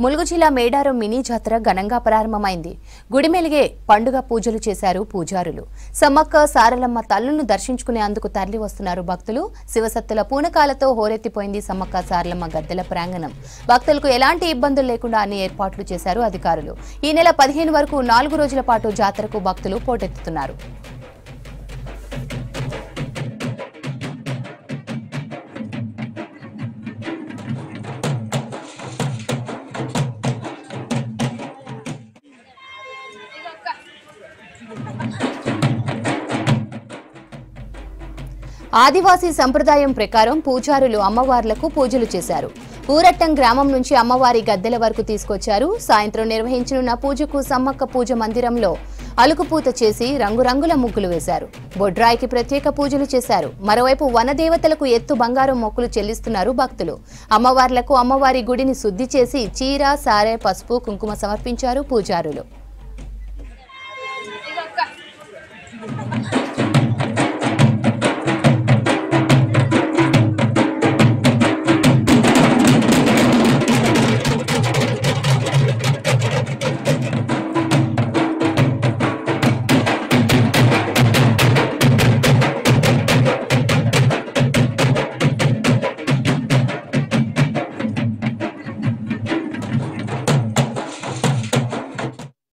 ములుగు జిల్లా మేడారం మినీ జాతర ఘనంగా ప్రారంభమైంది. గుడిమెలిగే పండుగ పూజలు చేశారు పూజారులు. సమ్మక్క సారలమ్మ తల్లులను దర్శించుకునేందుకు తరలి వస్తున్నారు భక్తులు. శివసత్తుల పూనకాలతో హోరెత్తిపోయింది సమ్మక్క సారలమ్మ గద్దెల ప్రాంగణం. భక్తులకు ఎలాంటి ఇబ్బందులు లేకుండా అన్ని ఏర్పాట్లు చేశారు అధికారులు. ఈ నెల 15 వరకు 4 రోజుల పాటు జాతరకు భక్తులు పోటెత్తుతున్నారు. ఆదివాసీ సంప్రదాయం ప్రకారం పూజారులు అమ్మవార్లకు పూజలు చేశారు. ఊరట్టం గ్రామం నుంచి అమ్మవారి గద్దెల వరకు తీసుకొచ్చారు. సాయంత్రం నిర్వహించనున్న పూజకు సమ్మక్క పూజ మందిరంలో అలుకుపూత చేసి రంగురంగుల ముగ్గులు వేశారు. బొడ్రాయికి ప్రత్యేక పూజలు చేశారు. మరోవైపు వనదేవతలకు ఎత్తు బంగారం మొక్కులు చెల్లిస్తున్నారు భక్తులు. అమ్మవార్లకు అమ్మవారి గుడిని శుద్ధి చేసి చీర, సారె, పసుపు, కుంకుమ సమర్పించారు పూజారులు.